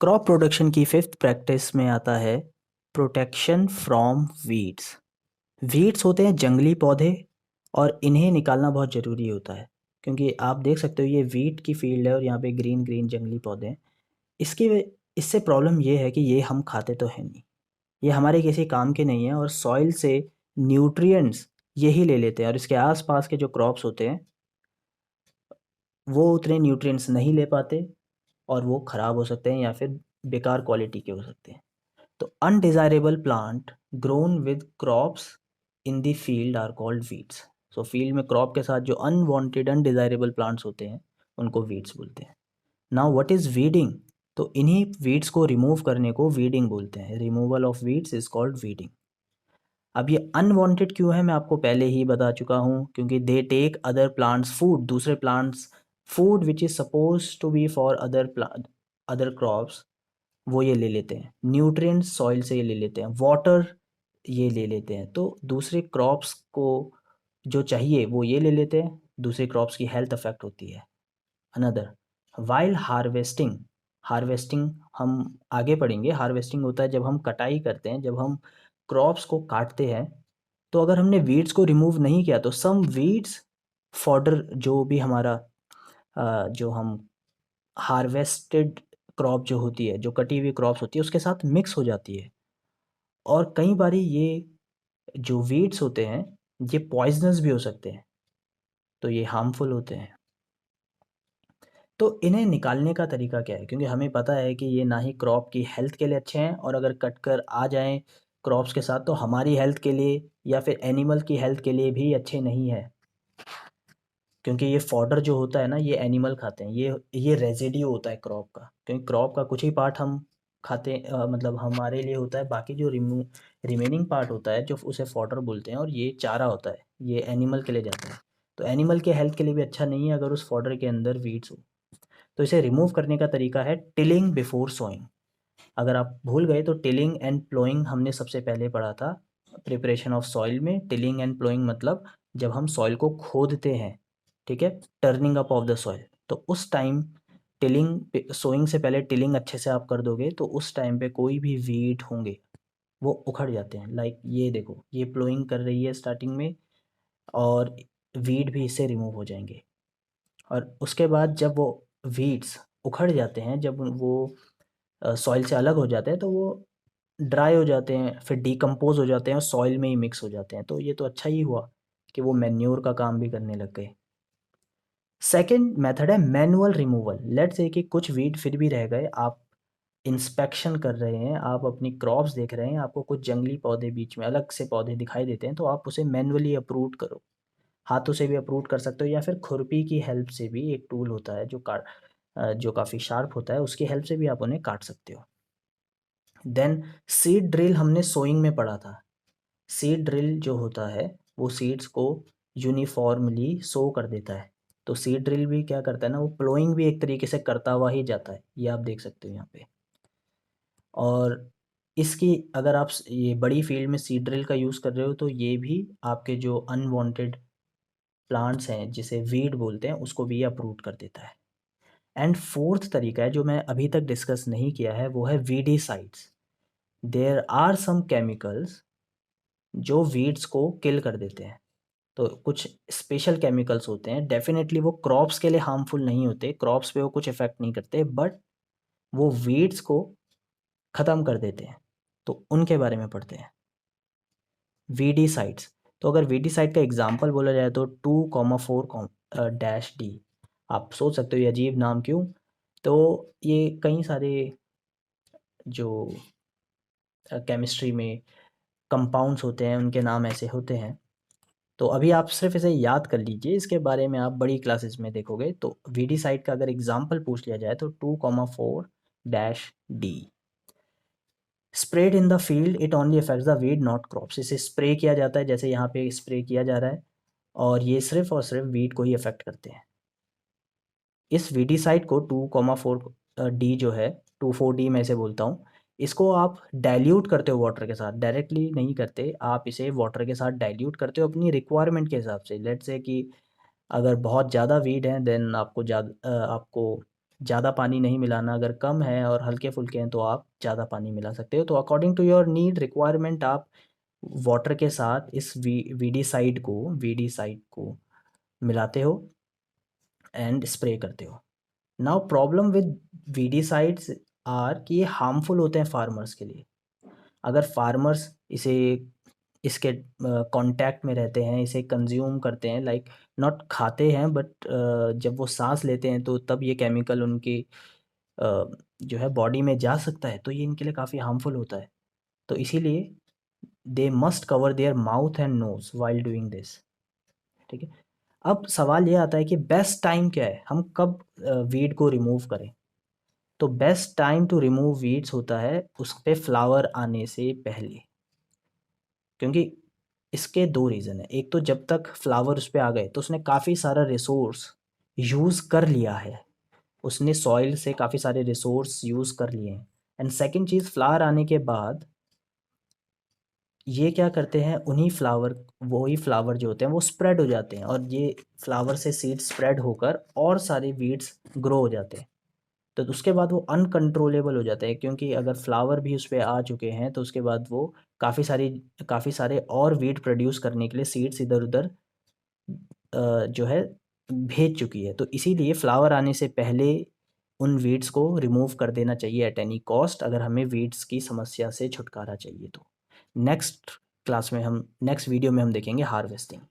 Crop production की fifth practice में आता है प्रोटेक्शन फ्रॉम वीड्स। वीड्स होते हैं जंगली पौधे और इन्हें निकालना बहुत ज़रूरी होता है क्योंकि आप देख सकते हो ये वीट की फील्ड है और यहाँ पे ग्रीन ग्रीन जंगली पौधे हैं। इसकी इससे प्रॉब्लम ये है कि ये हम खाते तो हैं नहीं, ये हमारे किसी काम के नहीं है और सॉइल से न्यूट्रिएंट्स यही ले लेते हैं और इसके आसपास के जो क्रॉप्स होते हैं वो उतने न्यूट्रिएंट्स नहीं ले पाते और वो ख़राब हो सकते हैं या फिर बेकार क्वालिटी के हो सकते हैं। तो undesirable plant grown with crops in the field are called weeds. So field में क्रॉप के साथ जो अनवांटेड अनडिजायरेबल प्लांट्स होते हैं उनको वीड्स बोलते हैं। Now what is weeding? तो इन्हीं वीड्स को रिमूव करने को वीडिंग बोलते हैं। Removal of weeds is called weeding. अब ये अनवांटेड क्यों है मैं आपको पहले ही बता चुका हूँ, क्योंकि they take other plants food, दूसरे plants food which is suppose to be for other crops, वो ये ले लेते हैं। न्यूट्रिएंट्स सॉइल से ये ले लेते हैं, वाटर ये ले लेते हैं। तो दूसरे क्रॉप्स को जो चाहिए वो ये ले लेते हैं, दूसरे क्रॉप्स की हेल्थ अफेक्ट होती है। अनदर वाइल हार्वेस्टिंग, हार्वेस्टिंग हम आगे पढ़ेंगे। हार्वेस्टिंग होता है जब हम कटाई करते हैं, जब हम क्रॉप्स को काटते हैं। तो अगर हमने वीड्स को रिमूव नहीं किया तो सम वीड्स फॉडर जो भी हमारा जो हम हार्वेस्टेड क्रॉप जो होती है, जो कटी हुई क्रॉप्स होती है उसके साथ मिक्स हो जाती है। और कई बारी ये जो वीड्स होते हैं ये पॉइजनस भी हो सकते हैं, तो ये हार्मफुल होते हैं। तो इन्हें निकालने का तरीका क्या है? क्योंकि हमें पता है कि ये ना ही क्रॉप की हेल्थ के लिए अच्छे हैं और अगर कट कर आ जाएँ क्रॉप्स के साथ तो हमारी हेल्थ के लिए या फिर एनिमल की हेल्थ के लिए भी अच्छे नहीं है। क्योंकि ये फॉडर जो होता है ना ये एनिमल खाते हैं, ये रेज़िड्यू होता है क्रॉप का। क्योंकि क्रॉप का कुछ ही पार्ट हम खाते मतलब हमारे लिए होता है, बाकी जो रिमेनिंग पार्ट होता है जो उसे फॉडर बोलते हैं और ये चारा होता है, ये एनिमल के लिए जाता है। तो एनिमल के हेल्थ के लिए भी अच्छा नहीं है अगर उस फॉडर के अंदर वीड्स हो। तो इसे रिमूव करने का तरीका है टिलिंग बिफोर सोइंग। अगर आप भूल गए तो टिलिंग एंड प्लोइंग हमने सबसे पहले पढ़ा था प्रिपरेशन ऑफ सॉइल में। टिलिंग एंड प्लोइंग मतलब जब हम सॉइल को खोदते हैं, ठीक है, turning up of the soil. तो उस टाइम टिलिंग सोइंग से पहले टिलिंग अच्छे से आप कर दोगे तो उस टाइम पे कोई भी वीड होंगे वो उखड़ जाते हैं। लाइक ये देखो, ये प्लोइंग कर रही है स्टार्टिंग में और वीड भी इससे रिमूव हो जाएंगे। और उसके बाद जब वो वीड्स उखड़ जाते हैं, जब वो सॉइल से अलग हो जाते हैं तो वो ड्राई हो जाते हैं, फिर डिकम्पोज़ हो जाते हैं और सॉइल में ही मिक्स हो जाते हैं। तो ये तो अच्छा ही हुआ कि वो मैन्योर का काम भी करने लग गए। सेकंड मेथड है मैनुअल रिमूवल। लेट्स से कि कुछ वीड फिर भी रह गए, आप इंस्पेक्शन कर रहे हैं, आप अपनी क्रॉप्स देख रहे हैं, आपको कुछ जंगली पौधे बीच में अलग से पौधे दिखाई देते हैं, तो आप उसे मैनुअली अप्रूव करो। हाथों से भी अप्रूव कर सकते हो या फिर खुरपी की हेल्प से भी, एक टूल होता है जो काफ़ी शार्प होता है, उसकी हेल्प से भी आप उन्हें काट सकते हो। देन सीड ड्रिल हमने सोइंग में पढ़ा था। सीड ड्रिल जो होता है वो सीड्स को यूनिफॉर्मली सो कर देता है। तो सीड ड्रिल भी क्या करता है ना, वो प्लोइंग भी एक तरीके से करता हुआ ही जाता है, ये आप देख सकते हो यहाँ पे। और इसकी अगर आप ये बड़ी फील्ड में सीड ड्रिल का यूज़ कर रहे हो तो ये भी आपके जो अनवांटेड प्लांट्स हैं जिसे वीड बोलते हैं उसको भी अप्रूव कर देता है। एंड फोर्थ तरीका है जो मैं अभी तक डिस्कस नहीं किया है, वो है weedicides. There are some chemicals जो वीड्स को किल कर देते हैं। तो कुछ स्पेशल केमिकल्स होते हैं, डेफिनेटली वो क्रॉप्स के लिए हार्मफुल नहीं होते, क्रॉप्स पे वो कुछ इफ़ेक्ट नहीं करते, बट वो वीड्स को ख़त्म कर देते हैं। तो उनके बारे में पढ़ते हैं, वीडीसाइड्स। तो अगर वीडीसाइड का एग्जांपल बोला जाए तो 2,4-D। आप सोच सकते हो ये अजीब नाम क्यों? तो ये कई सारे जो केमिस्ट्री में कंपाउंड्स होते हैं उनके नाम ऐसे होते हैं। तो अभी आप सिर्फ इसे याद कर लीजिए, इसके बारे में आप बड़ी क्लासेस में देखोगे। तो वीडीसाइड का अगर एग्जांपल पूछ लिया जाए तो 2,4-D। Spread in the field it only affects the weed not crops. इसे स्प्रे किया जाता है जैसे यहाँ पे स्प्रे किया जा रहा है और ये सिर्फ और सिर्फ वीड को ही अफेक्ट करते हैं। इस वीडीसाइड को 2,4-D जो है, 2,4-D मैं इसे बोलता हूँ, इसको आप डाइल्यूट करते हो वाटर के साथ, डायरेक्टली नहीं करते, आप इसे वाटर के साथ डाइल्यूट करते हो अपनी रिक्वायरमेंट के हिसाब से। लेट्स से कि अगर बहुत ज़्यादा वीड है देन आपको ज़्यादा पानी नहीं मिलाना, अगर कम है और हल्के-फुल्के हैं तो आप ज़्यादा पानी मिला सकते हो। तो according to your need requirement आप वाटर के साथ इस वीडीसाइड को मिलाते हो एंड स्प्रे करते हो। Now problem with weedicides are कि ये हार्मफुल होते हैं फार्मर्स के लिए। अगर फार्मर्स इसे इसके कांटेक्ट में रहते हैं, इसे कंज्यूम करते हैं, लाइक नॉट खाते हैं बट जब वो सांस लेते हैं तो तब ये केमिकल उनकी जो है बॉडी में जा सकता है, तो ये इनके लिए काफ़ी हार्मफुल होता है। तो इसीलिए they must cover their mouth and nose while doing this. ठीक है। अब सवाल ये आता है कि बेस्ट टाइम क्या है, हम कब वीड को रिमूव करें। तो best time to remove weeds होता है उस पे फ्लावर आने से पहले, क्योंकि इसके दो रीज़न है। एक तो जब तक फ्लावर उस पे आ गए तो उसने काफ़ी सारा रिसोर्स यूज़ कर लिया है, उसने सॉइल से काफ़ी सारे रिसोर्स यूज़ कर लिए हैं। एंड सेकंड चीज़, फ्लावर आने के बाद ये क्या करते हैं, वही फ्लावर जो होते हैं वो स्प्रेड हो जाते हैं, और ये फ्लावर से सीड स्प्रेड होकर और सारे वीड्स ग्रो हो जाते हैं। तो उसके बाद वो अनकंट्रोलेबल हो जाता है, क्योंकि अगर फ्लावर भी उस पे आ चुके हैं तो उसके बाद वो काफ़ी सारे और वीड प्रोड्यूस करने के लिए सीड्स इधर-उधर जो है भेज चुकी है। तो इसीलिए फ्लावर आने से पहले उन वीड्स को रिमूव कर देना चाहिए एट एनी कॉस्ट, अगर हमें वीड्स की समस्या से छुटकारा चाहिए तो। नेक्स्ट वीडियो में हम देखेंगे हार्वेस्टिंग।